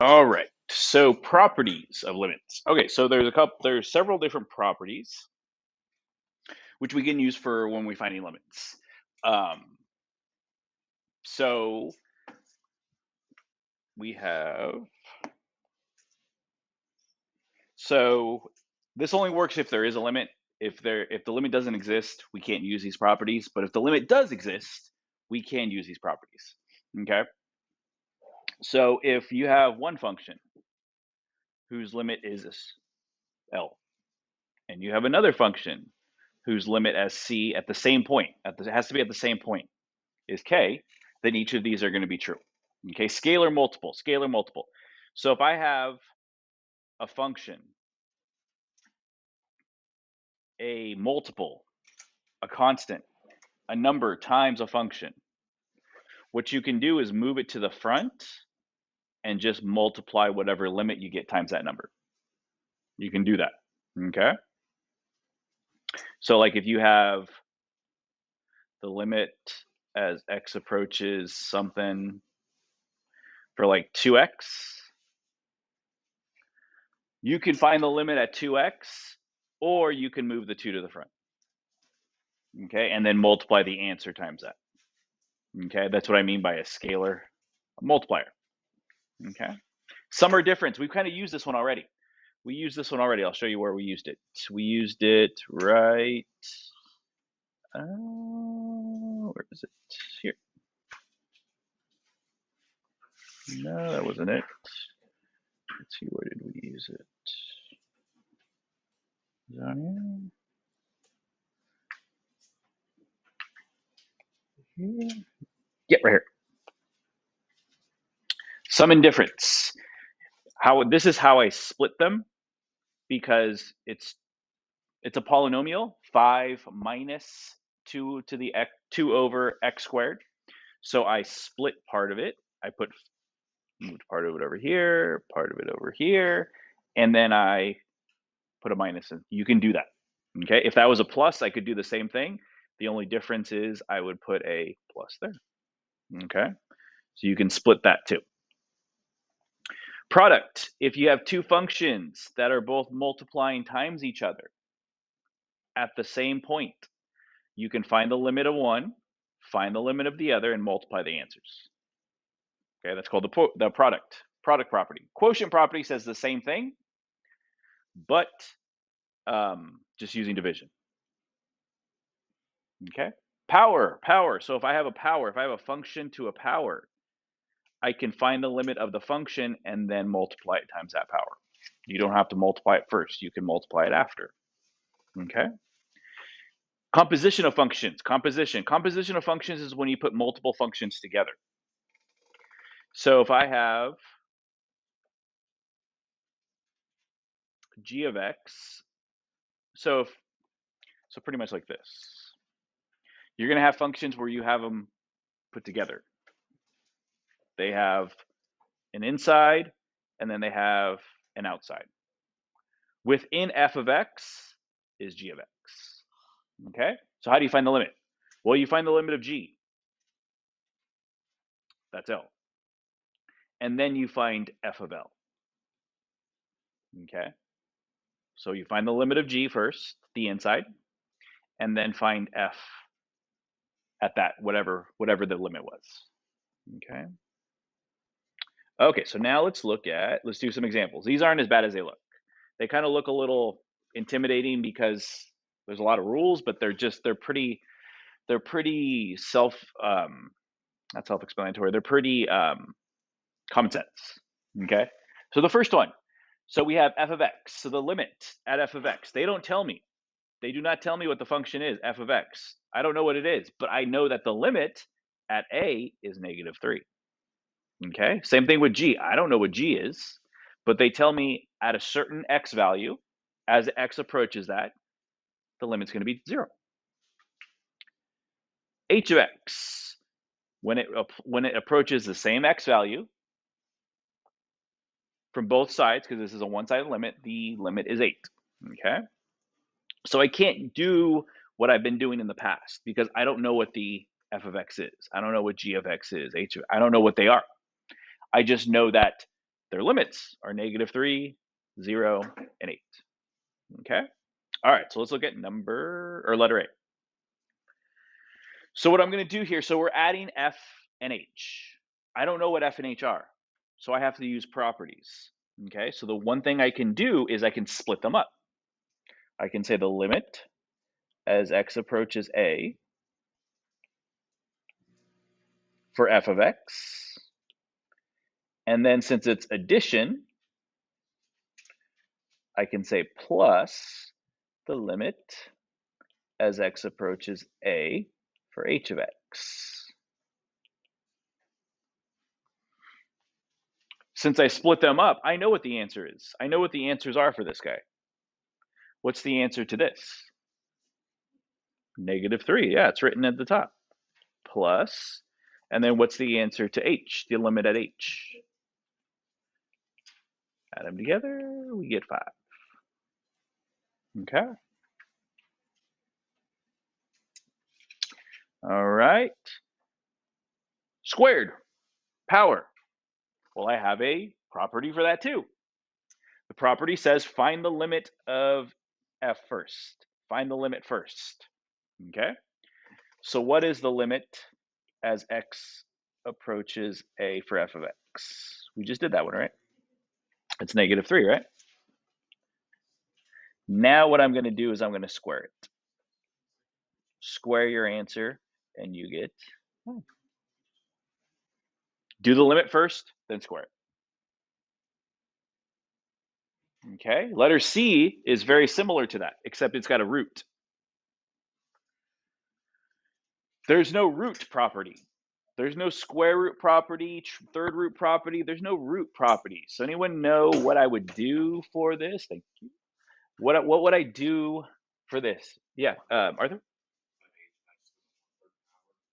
All right. So properties of limits. Okay, so there's several different properties which we can use for when we finding limits. Um, so we have so this only works if there is a limit. If the limit doesn't exist, we can't use these properties. But if the limit does exist, we can use these properties. Okay. So if you have one function whose limit is L, and you have another function whose limit as C at the same point, it has to be at the same point, is K, then each of these are going to be true. Okay, scalar multiple, scalar multiple. So if I have a function, a multiple, a constant, a number times a function, what you can do is move it to the front and just multiply whatever limit you get times that number. You can do that. Okay. So like if you have the limit as x approaches something for like 2x, you can find the limit at 2x, or you can move the 2 to the front. Okay, and then multiply the answer times that. Okay, that's what I mean by a scalar multiplier. Okay, sum difference. We've kind of used this one already. We used this one already. I'll show you where we used it. We used it right. Where is it? Here. No, that wasn't it. Let's see, where did we use it? Down here. Yeah, right here. Sum and difference. This is how I split them, because it's a polynomial, 5 minus 2 to the x, 2 over x squared. So I split part of it. I moved part of it over here, part of it over here, and then I put a minus in. You can do that. Okay. If that was a plus, I could do the same thing. The only difference is I would put a plus there. Okay. So you can split that too. Product. If you have two functions that are both multiplying times each other at the same point, you can find the limit of one, find the limit of the other, and multiply the answers. Okay, that's called the product property. Quotient property says the same thing, but just using division. Okay, power. So if I have a function to a power, I can find the limit of the function and then multiply it times that power. You don't have to multiply it first. You can multiply it after. Okay. Composition of functions. Composition of functions is when you put multiple functions together. So if I have g of x, so pretty much like this. You're going to have functions where you have them put together. They have an inside, and then they have an outside. Within f of x is g of x. Okay? So how do you find the limit? Well, you find the limit of g. That's L. And then you find f of L. Okay? So you find the limit of g first, the inside, and then find f at that, whatever the limit was. Okay? Okay, so now let's do some examples. These aren't as bad as they look. They kind of look a little intimidating because there's a lot of rules, but they're pretty not self-explanatory. They're pretty common sense. Okay, so the first one. So we have f of x. So the limit at f of x. They do not tell me what the function is, f of x. I don't know what it is, but I know that the limit at a is -3. Okay, same thing with g. I don't know what g is, but they tell me at a certain x value, as x approaches that, the limit's going to be 0. H of x, when it approaches the same x value from both sides, because this is a one-sided limit, the limit is 8. Okay, so I can't do what I've been doing in the past because I don't know what the f of x is. I don't know what g of x is. I don't know what they are. I just know that their limits are -3, 0, and 8. Okay? All right, so let's look at letter A. So what I'm going to do here, so we're adding F and H. I don't know what F and H are, so I have to use properties. Okay, so the one thing I can do is I can split them up. I can say the limit as x approaches A for f of x. And then since it's addition, I can say plus the limit as x approaches A for h of x. Since I split them up, I know what the answer is. I know what the answers are for this guy. What's the answer to this? -3. Yeah, it's written at the top. Plus, and then what's the answer to h, the limit at h? Add them together, we get 5. Okay. All right. Squared, power. Well, I have a property for that too. The property says find the limit of f first. Find the limit first. Okay. So what is the limit as x approaches A for f of x? We just did that one, right? It's -3, right? Now what I'm going to do is I'm going to square it. Square your answer and you get, do the limit first, then square it. Okay, letter C is very similar to that, except it's got a root. There's no root property. There's no square root property, third root property. There's no root property. So anyone know what I would do for this? Thank you. What would I do for this? Yeah, Arthur?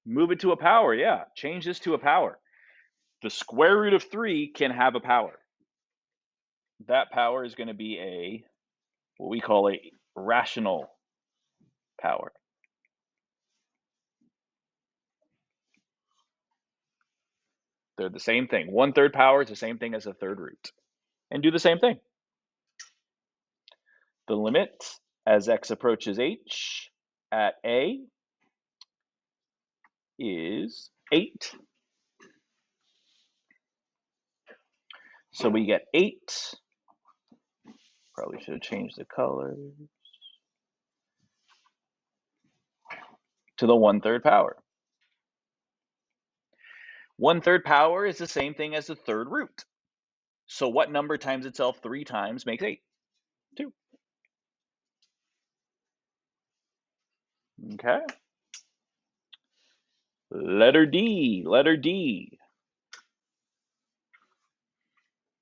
Move it to a power, yeah. Change this to a power. The square root of 3 can have a power. That power is going to be what we call a rational power. They're the same thing. 1/3 power is the same thing as a third root. And do the same thing. The limit as x approaches h at A is 8. So we get 8. Probably should have changed the color to the 1/3 power. 1/3 power is the same thing as the third root. So what number times itself 3 times makes 8? 2. Okay. Letter D. Letter D.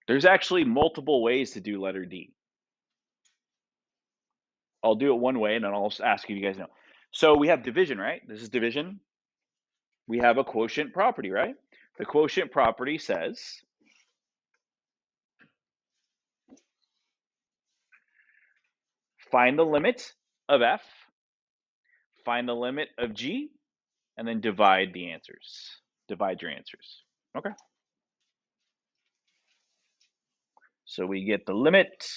There's actually multiple ways to do letter D. I'll do it one way and then I'll ask if you guys know. So we have division, right? This is division. We have a quotient property, right? The quotient property says find the limit of f, find the limit of g, and then divide the answers. Divide your answers. Okay. So we get the limit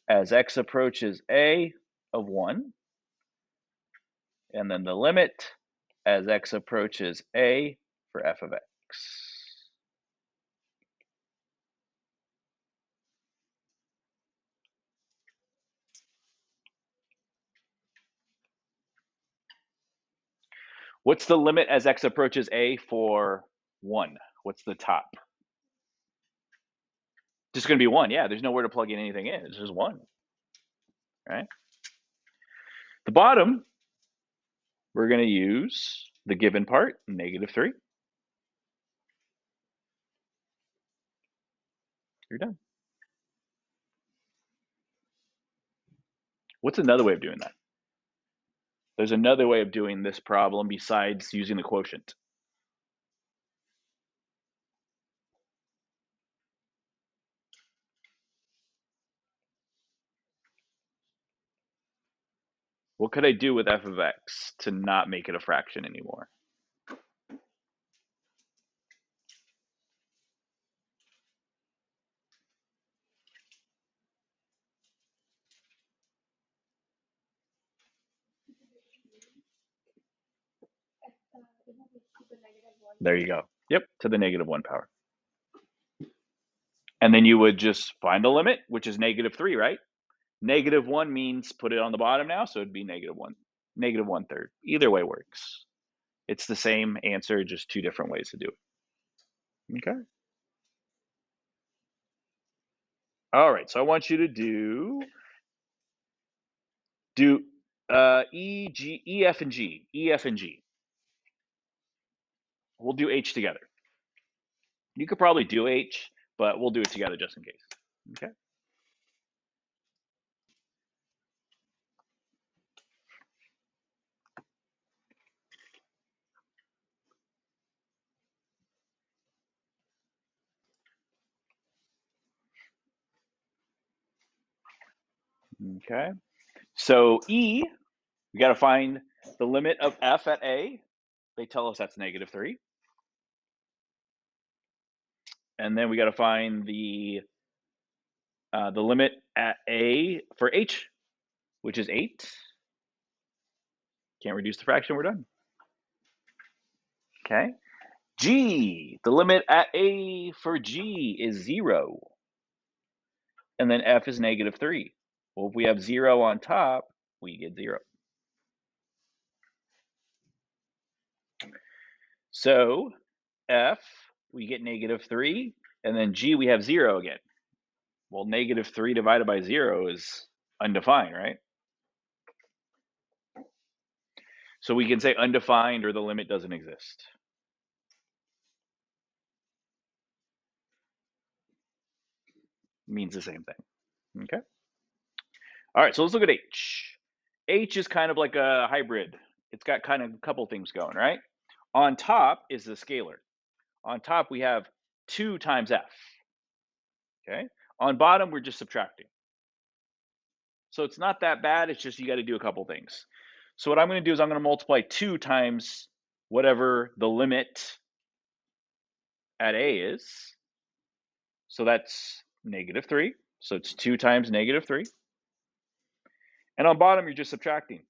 as x approaches A of 1, and then the limit as x approaches A for f of x. What's the limit as x approaches A for 1? What's the top? Just going to be 1. Yeah, there's nowhere to plug in anything in. It's just 1. Right? The bottom, we're going to use the given part, -3. You're done. What's another way of doing that? There's another way of doing this problem besides using the quotient. What could I do with f of x to not make it a fraction anymore? There you go. Yep, to the -1 power. And then you would just find the limit, which is -3, right? -1 means put it on the bottom now, so it'd be -1, -1/3. Either way works. It's the same answer, just two different ways to do it. Okay. All right, so I want you to do E, G, E, F, and G. E, F, and G. We'll do H together. You could probably do H, but we'll do it together just in case. Okay. Okay. So E, we got to find the limit of F at A. They tell us that's -3. And then we got to find the limit at A for H, which is 8. Can't reduce the fraction, we're done. Okay. G, the limit at A for G is 0. And then F is -3. Well, if we have 0 on top, we get 0. So F, we get -3, and then G, we have 0 again. Well, -3 divided by 0 is undefined, right? So we can say undefined or the limit doesn't exist. Means the same thing. Okay. All right, so let's look at H. H is kind of like a hybrid. It's got kind of a couple things going, right? On top is the scalar. On top we have 2 times F. Okay. On bottom we're just subtracting. So it's not that bad. It's just you got to do a couple things. So what I'm going to do is I'm going to multiply 2 times whatever the limit at A is. So that's -3. So it's 2 times -3. And on bottom, you're just subtracting.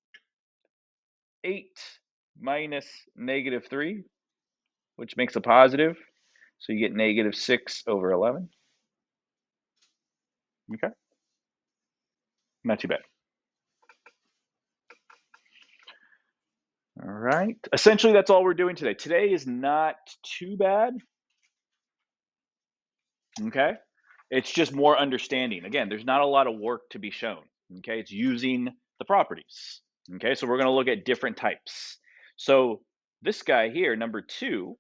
8 minus -3, which makes a positive. So you get -6/11. Okay. Not too bad. All right. Essentially, that's all we're doing today. Today is not too bad. Okay. It's just more understanding. Again, there's not a lot of work to be shown. Okay. It's using the properties. Okay. So we're going to look at different types. So this guy here, number 2,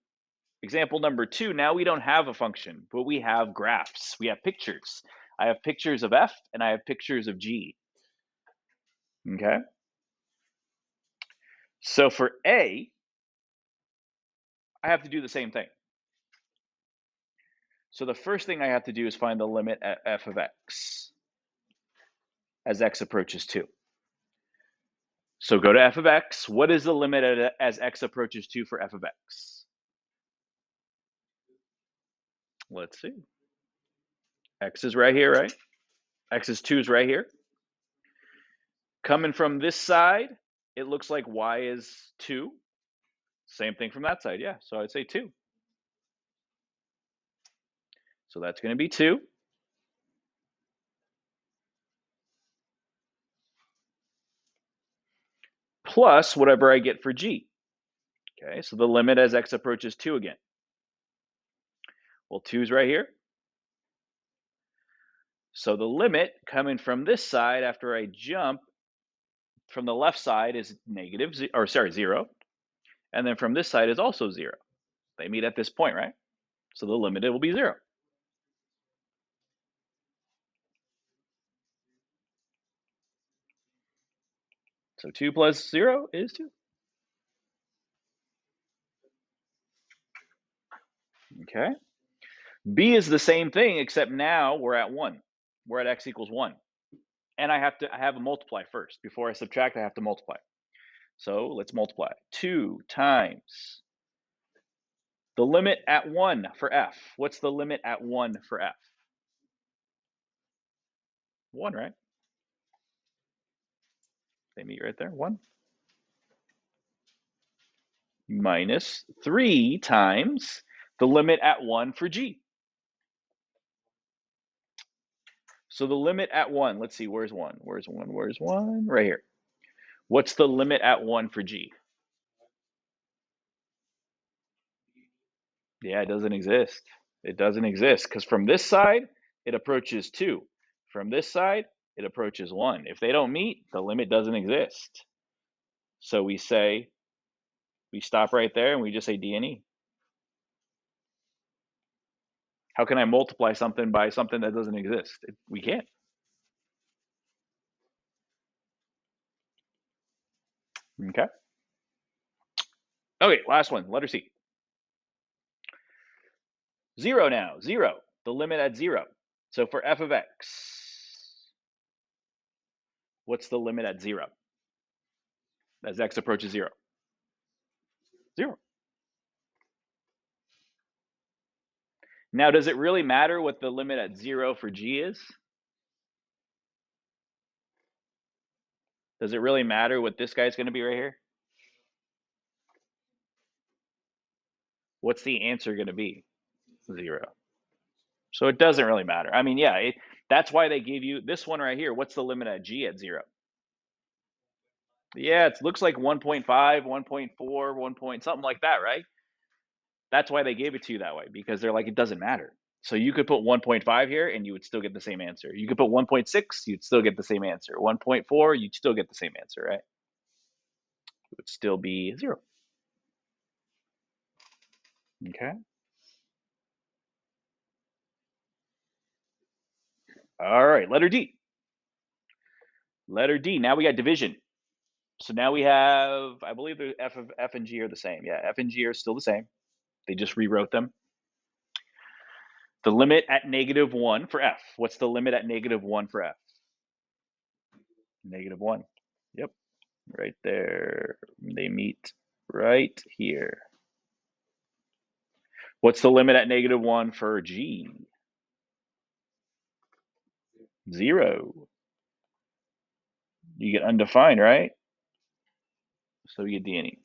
example number 2, now we don't have a function, but we have graphs. We have pictures. I have pictures of F and I have pictures of G. Okay. So for A, I have to do the same thing. So the first thing I have to do is find the limit at f of x as x approaches 2. So go to f of x. What is the limit as x approaches 2 for f of x? Let's see. X is right here, right? X is 2 is right here. Coming from this side, it looks like y is 2. Same thing from that side, yeah. So I'd say 2. So that's going to be 2. Plus whatever I get for g. Okay, so the limit as x approaches 2 again. Well, 2 is right here. So the limit coming from this side after I jump from the left side is -0. And then from this side is also 0. They meet at this point, right? So the limit will be 0. So 2 plus 0 is 2. Okay. B is the same thing, except now we're at 1. We're at x equals 1. And I have a multiply first. Before I subtract, I have to multiply. So let's multiply. 2 times the limit at 1 for f. What's the limit at 1 for f? 1, right? They meet right there, 1. minus 3 times the limit at 1 for g. So the limit at 1, let's see, where's 1? Where's 1? Where's 1? Right here. What's the limit at 1 for g? Yeah, it doesn't exist. It doesn't exist because from this side, it approaches 2. From this side, it approaches 1. If they don't meet, the limit doesn't exist. So we stop right there and we just say D and E. How can I multiply something by something that doesn't exist? We can't. Okay. Okay, last one, letter C. 0 now, 0, the limit at 0. So for f of x, what's the limit at 0? As x approaches 0. 0. Now, does it really matter what the limit at 0 for g is? Does it really matter what this guy's going to be right here? What's the answer going to be? 0. So it doesn't really matter. I mean, yeah, that's why they gave you this one right here. What's the limit at g at 0? Yeah, it looks like 1.5, 1.4, 1 point, something like that, right? That's why they gave it to you that way, because they're like, it doesn't matter. So you could put 1.5 here and you would still get the same answer. You could put 1.6, you'd still get the same answer. 1.4, you'd still get the same answer, right? It would still be 0. Okay. All right, letter D. Letter D. Now we got division. So now we have, I believe the F and G are the same. Yeah, F and G are still the same. They just rewrote them. The limit at -1 for F. What's the limit at -1 for F? -1. Yep, right there. They meet right here. What's the limit at -1 for G? 0. You get undefined, right? So you get D and E.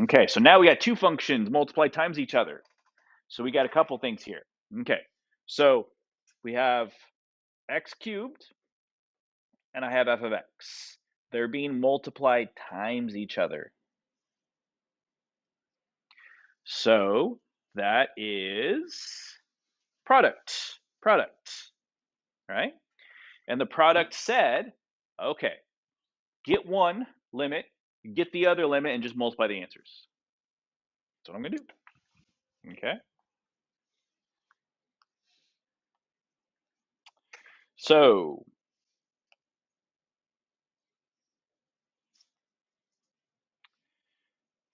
Okay, so now we got two functions multiplied times each other. So we got a couple things here. Okay, so we have x cubed and I have f of x. They're being multiplied times each other. So that is product, right? And the product said, okay, get one limit, get the other limit, and just multiply the answers. That's what I'm gonna do. Okay. So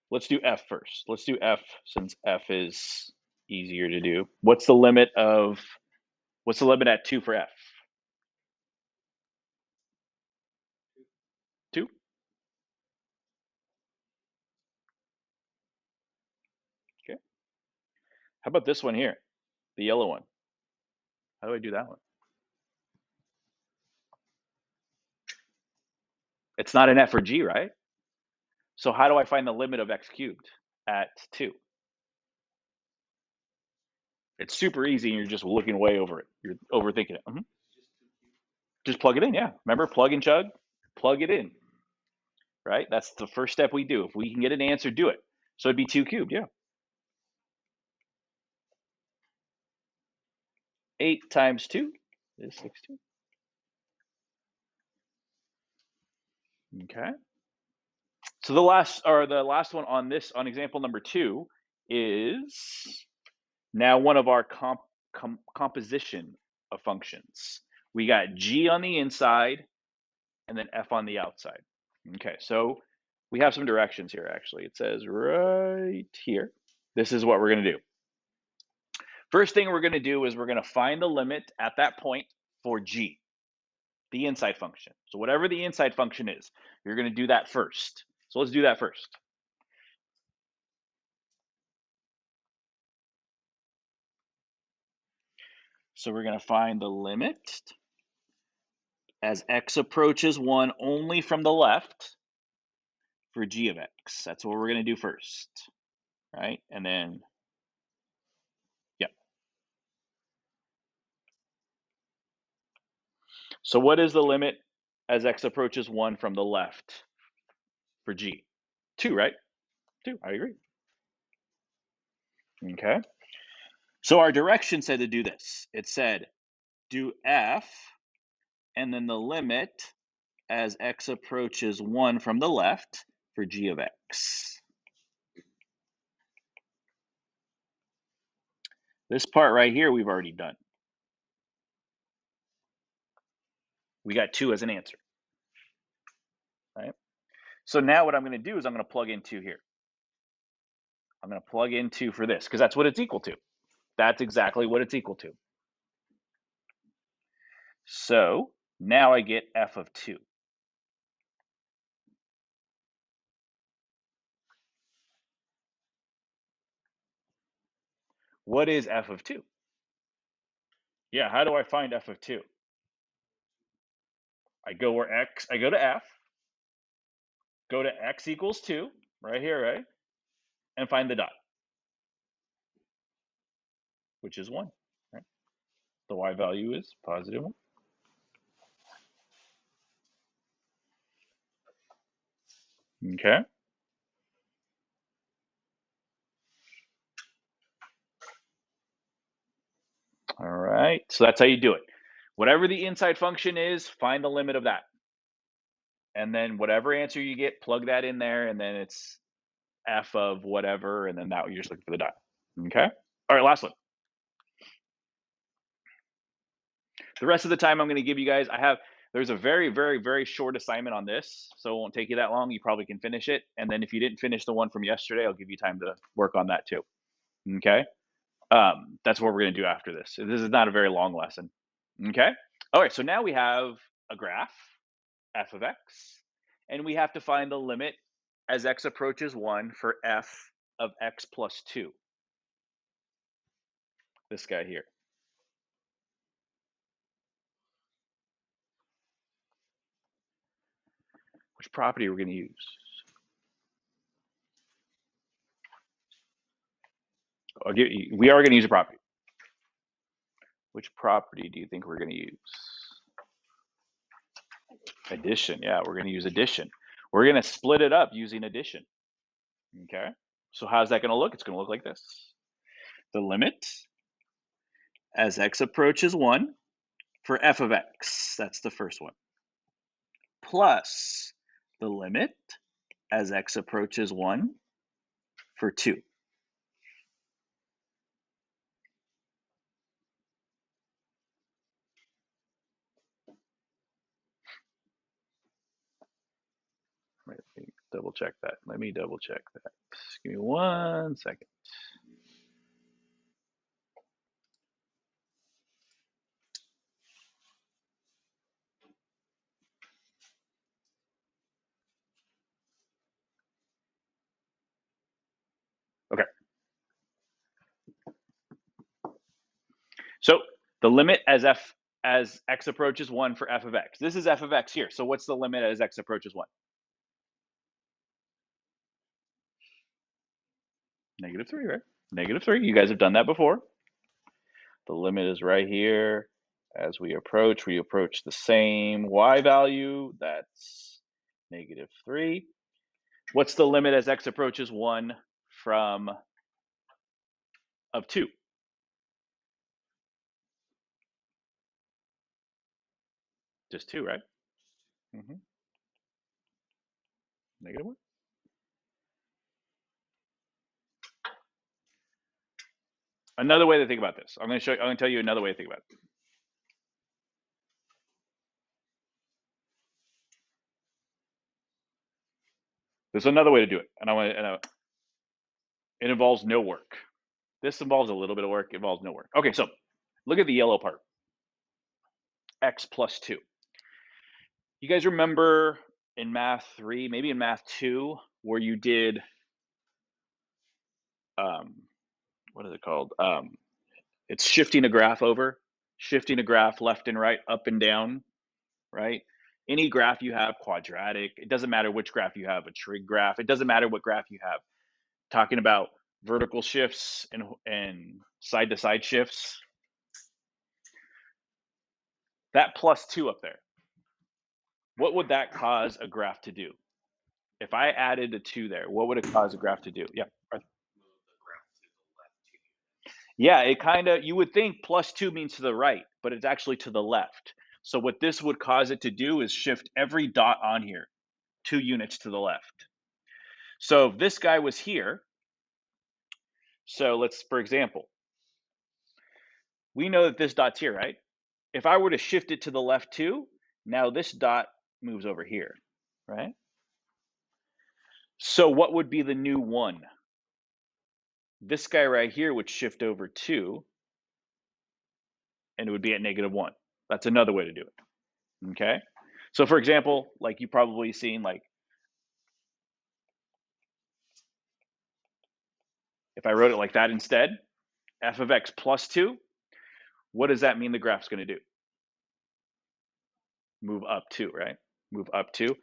let's do f first. Let's do f since f is easier to do. What's the limit at 2 for f? 2. Okay. How about this one here? The yellow one. How do I do that one? It's not an f or g, right? So how do I find the limit of x cubed at 2? It's super easy and you're just looking way over it. You're overthinking it. Just plug it in, yeah. Remember, plug and chug? Plug it in, right? That's the first step we do. If we can get an answer, do it. So it'd be 2 cubed, yeah. 8 times 2 is 16. Okay. So the last one on this, on example number 2, is now one of our composition of functions. We got g on the inside and then f on the outside. Okay, so we have some directions here actually. It says right here, this is what we're going to do. First thing we're going to do is we're going to find the limit at that point for g, the inside function. So whatever the inside function is, you're going to do that first. So let's do that first. So we're going to find the limit as x approaches 1 only from the left for g of x. That's what we're going to do first, right? And then, yeah. So what is the limit as x approaches 1 from the left for g? 2, right? 2, I agree. Okay. So our direction said to do this. It said do f and then the limit as x approaches 1 from the left for g of x. This part right here we've already done. We got 2 as an answer, right? So now what I'm going to do is I'm going to plug in 2 here. I'm going to plug in 2 for this because that's what it's equal to. That's exactly what it's equal to. So now I get f of 2. What is f of 2? Yeah, how do I find f of 2? I go to f, go to x equals 2, right here, right? And find the dot, which is 1, right? The y value is positive 1. Okay. All right. So that's how you do it. Whatever the inside function is, find the limit of that. And then whatever answer you get, plug that in there, and then it's f of whatever, and then that you're just looking for the dot. Okay. All right, last one. The rest of the time I'm going to give you guys, there's a very, very, very short assignment on this, so it won't take you that long. You probably can finish it. And then if you didn't finish the one from yesterday, I'll give you time to work on that too. Okay. That's what we're going to do after this. This is not a very long lesson. Okay. All right. So now we have a graph, f of x, and we have to find the limit as x approaches 1 for f of x plus 2. This guy here. Which property are we going to use? We are going to use a property. Which property do you think we're going to use? Addition. Yeah, we're going to use addition. We're going to split it up using addition. Okay. So how's that going to look? It's going to look like this. The limit as x approaches 1 for f of x. That's the first one. Plus the limit as x approaches 1 for 2. Let me double check that. Give me 1 second. Okay. So the limit as x approaches 1 for f of x. This is f of x here. So what's the limit as x approaches 1? -3, right? -3. You guys have done that before. The limit is right here. As we approach the same y value. That's -3. What's the limit as x approaches 1 of 2? Just 2, right? Mm-hmm. -1. Another way to think about this. I'm going to tell you another way to think about it. There's another way to do it, and it involves no work. This involves a little bit of work. It involves no work. Okay, so look at the yellow part. X plus 2. You guys remember in math 3, maybe in math 2, where you did, what is it called? It's shifting a graph over, shifting a graph left and right, up and down. right? Any graph you have, quadratic, it doesn't matter which graph you have, a trig graph, it doesn't matter what graph you have. Talking about vertical shifts and side-to-side shifts, that +2 up there, what would that cause a graph to do? If I added a 2 there, what would it cause a graph to do? Yeah. Yeah, it kind of, you would think +2 means to the right, but it's actually to the left. So what this would cause it to do is shift every dot on here 2 units to the left. So if this guy was here, so let's, for example, we know that this dot's here, right? If I were to shift it to the left too, now this dot moves over here, right? So what would be the new 1? This guy right here would shift over 2, and it would be at -1. That's another way to do it, okay? So for example, like you've probably seen, like, if I wrote it like that instead, f of x +2, what does that mean the graph's going to do? Move up 2, right? Move up 2.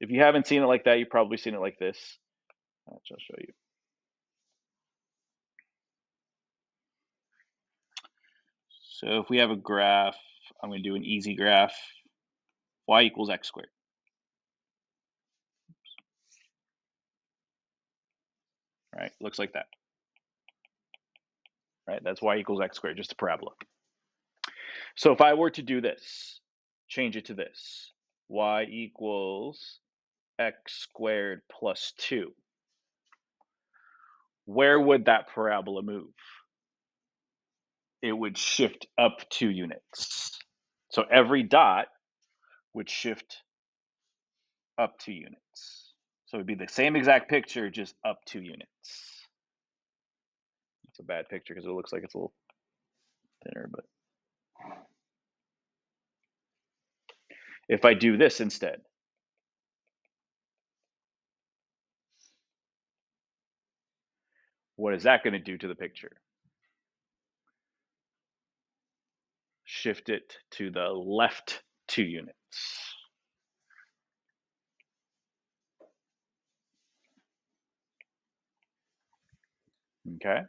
If you haven't seen it like that, you've probably seen it like this. I'll show you. So if we have a graph, I'm going to do an easy graph, y equals x squared. Right? Looks like that. Right? That's y equals x squared, just a parabola. So if I were to do this, change it to this, y equals x squared plus 2, where would that parabola move? It would shift up 2 units. So every dot would shift up 2 units. So it'd be the same exact picture, just up 2 units. It's a bad picture because it looks like it's a little thinner, but if I do this instead, what is that going to do to the picture? Shift it to the left 2 units. Okay.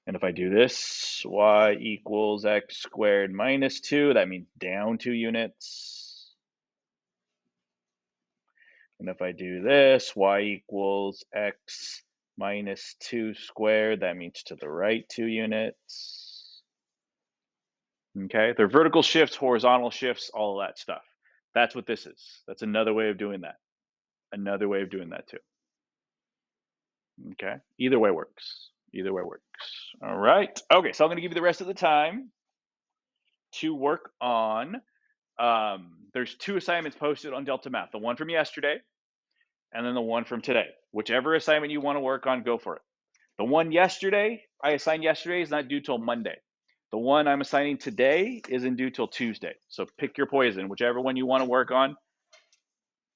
And if I do this, y equals x squared minus 2, that means down 2 units. And if I do this, y equals x minus 2 squared, that means to the right 2 units. Okay, they're vertical shifts, horizontal shifts, all of that stuff. That's what this is. That's another way of doing that. Another way of doing that too. Okay, either way works. Either way works. All right. Okay, so I'm going to give you the rest of the time to work on. There's 2 assignments posted on Delta Math, the one from yesterday and then the one from today. Whichever assignment you want to work on, go for it. The one yesterday, I assigned yesterday, is not due till Monday. The one I'm assigning today isn't due till Tuesday. So pick your poison. Whichever one you want to work on,